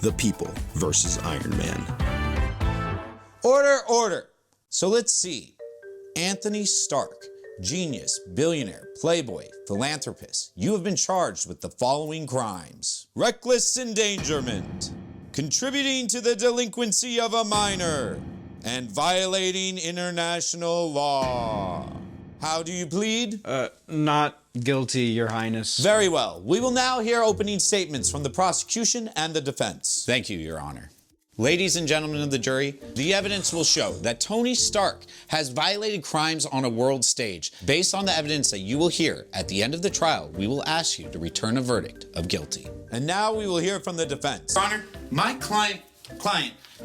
The People versus Iron Man. Order, order. So let's see. Anthony Stark, genius, billionaire, playboy, philanthropist. You have been charged with the following crimes: reckless endangerment, contributing to the delinquency of a minor, and violating international law. How do you plead? Not guilty, Your Highness. Very well. We will now hear opening statements from the prosecution and the defense. Thank you, Your Honor. Ladies and gentlemen of the jury, the evidence will show that Tony Stark has violated crimes on a world stage. Based on the evidence that you will hear at the end of the trial, we will ask you to return a verdict of guilty. And now we will hear from the defense. Your Honor, my client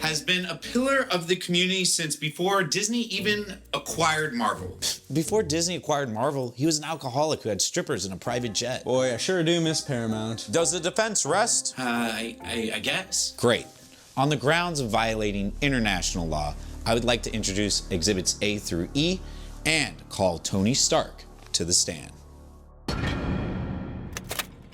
has been a pillar of the community since before Disney even acquired Marvel. Before Disney acquired Marvel, he was an alcoholic who had strippers in a private jet. Boy, I sure do miss Paramount. Does the defense rest? I guess. Great. On the grounds of violating international law, I would like to introduce Exhibits A through E and call Tony Stark to the stand.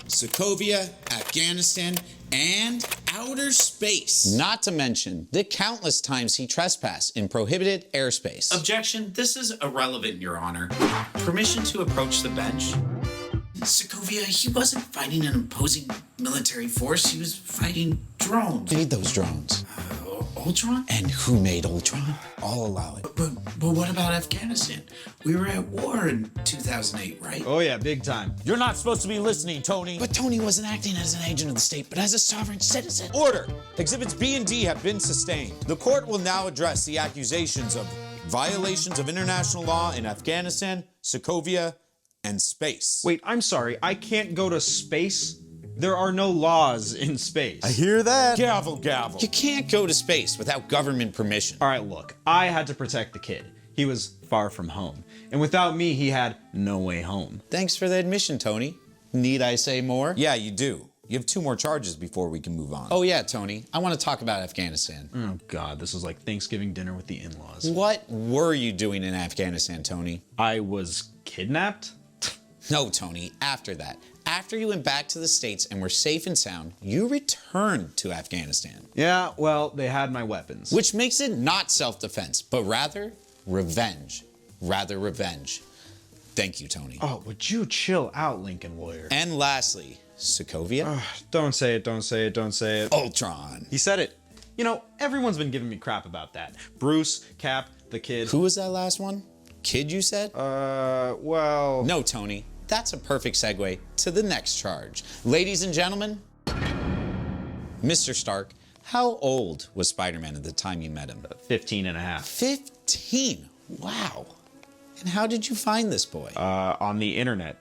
Sokovia, Afghanistan, and outer space. Not to mention the countless times he trespassed in prohibited airspace. Objection, this is irrelevant, Your Honor. Permission to approach the bench? Sokovia, he wasn't fighting an opposing military force, he was fighting drones. Who made those drones? Ultron? And who made Ultron? I'll allow it. But what about Afghanistan? We were at war in 2008, right? Oh yeah, big time. You're not supposed to be listening, Tony. But Tony wasn't acting as an agent of the state, but as a sovereign citizen. Order! Exhibits B and D have been sustained. The court will now address the accusations of violations of international law in Afghanistan, Sokovia, and space. Wait, I'm sorry, I can't go to space? There are no laws in space. Hear that? Gavel, gavel. You can't go to space without government permission. All right, look, I had to protect the kid. He was far from home. And without me, he had no way home. Thanks for the admission, Tony. Need I say more? Yeah, you do. You have 2 more charges before we can move on. Oh yeah, Tony, I want to talk about Afghanistan. Oh God, this is like Thanksgiving dinner with the in-laws. What were you doing in Afghanistan, Tony? I was kidnapped? No, Tony, after that. After you went back to the States and were safe and sound, you returned to Afghanistan. Yeah, well, they had my weapons. Which makes it not self-defense, but rather revenge. Thank you, Tony. Oh, would you chill out, Lincoln lawyer? And lastly, Sokovia. Don't say it, don't say it, don't say it. Ultron. He said it. You know, everyone's been giving me crap about that. Bruce, Cap, the kid. Who was that last one? Kid, you said? Well... No, Tony. That's a perfect segue to the next charge. Ladies and gentlemen, Mr. Stark, how old was Spider-Man at the time you met him? 15 and a half. 15? Wow. And how did you find this boy? On the internet.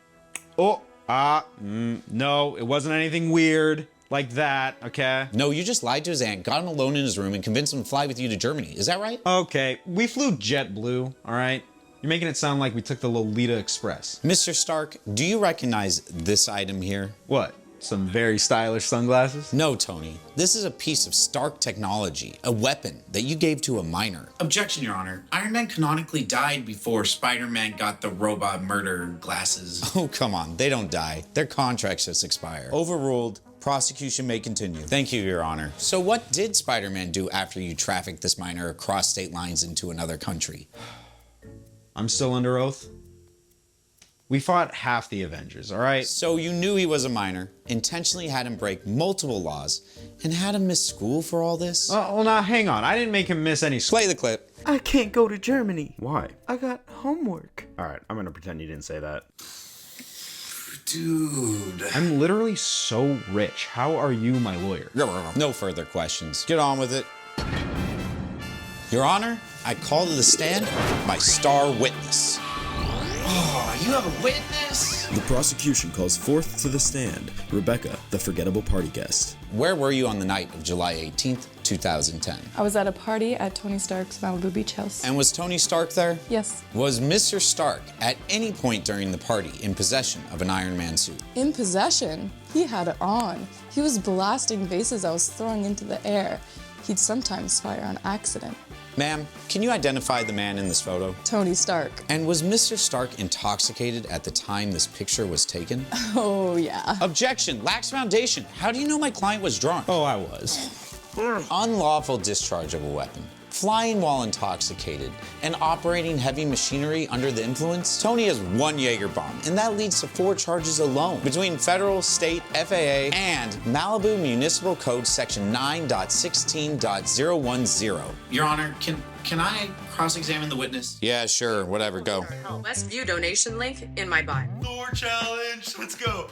No, it wasn't anything weird like that, okay? No, you just lied to his aunt, got him alone in his room, and convinced him to fly with you to Germany. Is that right? Okay, we flew JetBlue, all right? You're making it sound like we took the Lolita Express. Mr. Stark, do you recognize this item here? What? Some very stylish sunglasses? No, Tony. This is a piece of Stark technology, a weapon that you gave to a minor. Objection, Your Honor. Iron Man canonically died before Spider-Man got the robot murder glasses. Oh, come on. They don't die. Their contracts just expire. Overruled. Prosecution may continue. Thank you, Your Honor. So what did Spider-Man do after you trafficked this minor across state lines into another country? I'm still under oath. We fought half the Avengers, all right? So you knew he was a minor, intentionally had him break multiple laws, and had him miss school for all this? Well, now, hang on. I didn't make him miss any school. Play the clip. I can't go to Germany. Why? I got homework. All right, I'm gonna pretend you didn't say that. Dude. I'm literally so rich. How are you my lawyer? No further questions. Get on with it. Your Honor, I call to the stand my star witness. Oh, you have a witness? The prosecution calls forth to the stand Rebecca, the forgettable party guest. Where were you on the night of July 18th, 2010? I was at a party at Tony Stark's Malibu Beach house. And was Tony Stark there? Yes. Was Mr. Stark at any point during the party in possession of an Iron Man suit? In possession? He had it on. He was blasting vases I was throwing into the air. He'd sometimes fire on accident. Ma'am, can you identify the man in this photo? Tony Stark. And was Mr. Stark intoxicated at the time this picture was taken? Oh, yeah. Objection, lacks foundation. How do you know my client was drunk? Oh, I was. Unlawful discharge of a weapon, flying while intoxicated, and operating heavy machinery under the influence. Tony has 1 Jaeger bomb, and that leads to 4 charges alone between federal, state, FAA, and Malibu Municipal Code Section 9.16.010. Your Honor, can I cross-examine the witness? Yeah, sure, whatever, go. Westview donation link in my bio. Door challenge. Let's go.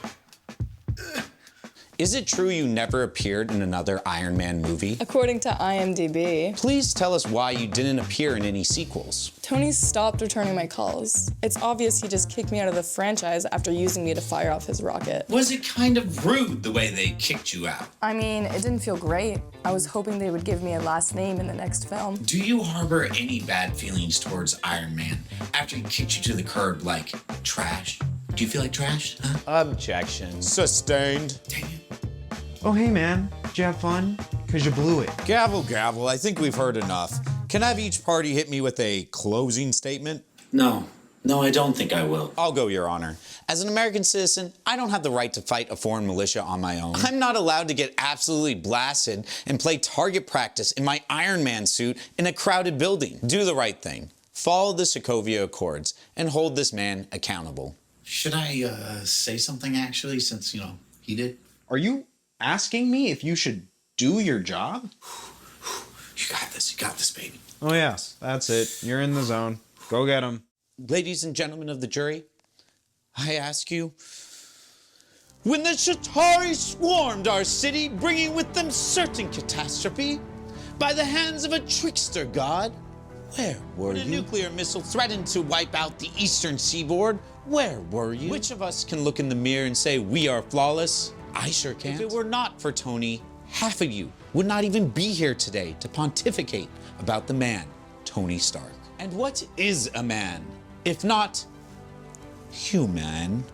Is it true you never appeared in another Ironman movie? According to IMDb, Please tell us why you didn't appear in any sequels. Tony stopped returning my calls. It's obvious he just kicked me out of the franchise after using me to fire off his rocket. Was it kind of rude the way they kicked you out? I mean, it didn't feel great. I was hoping they would give me a last name in the next film. Do you harbor any bad feelings towards Iron Man after he kicked you to the curb like trash? Do you feel like trash, huh? Objection. Sustained. Dang it. Oh, hey, man. Did you have fun? Because you blew it. Gavel, gavel, I think we've heard enough. Can I have each party hit me with a closing statement? No, I don't think I will. I'll go, Your Honor. As an American citizen, I don't have the right to fight a foreign militia on my own. I'm not allowed to get absolutely blasted and play target practice in my Iron Man suit in a crowded building. Do the right thing. Follow the Sokovia Accords and hold this man accountable. Should I say something actually, since, he did? Are you asking me if you should do your job? You got this, baby. Oh, yes. That's it. You're in the zone. Go get him. Ladies and gentlemen of the jury, I ask you, when the Shatari swarmed our city, bringing with them certain catastrophe, by the hands of a trickster god, where were you? When a nuclear missile threatened to wipe out the eastern seaboard, where were you? Which of us can look in the mirror and say we are flawless? I sure can't. If it were not for Tony, half of you would not even be here today to pontificate about the man, Tony Stark. And what is a man, if not human?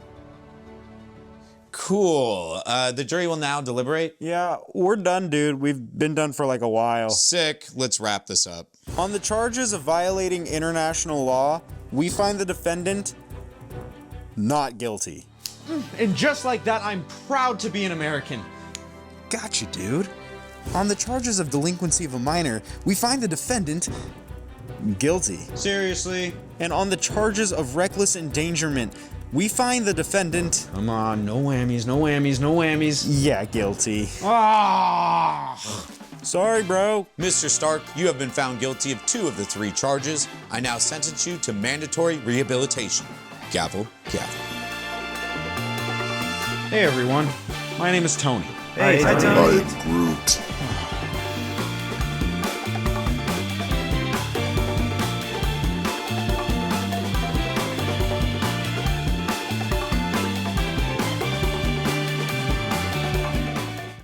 Cool. The jury will now deliberate. Yeah, we're done, dude. We've been done for like a while. Sick. Let's wrap this up. On the charges of violating international law, we find the defendant not guilty. And just like that, I'm proud to be an American. Gotcha, dude. On the charges of delinquency of a minor, we find the defendant guilty. Seriously? And on the charges of reckless endangerment, we find the defendant... Come on, no whammies, no whammies, no whammies. Yeah, guilty. Ah! Sorry, bro. Mr. Stark, you have been found guilty of 2 of the 3 charges. I now sentence you to mandatory rehabilitation. Gavel, gavel. Hey, everyone. My name is Tony. Hey, Tony. Groot.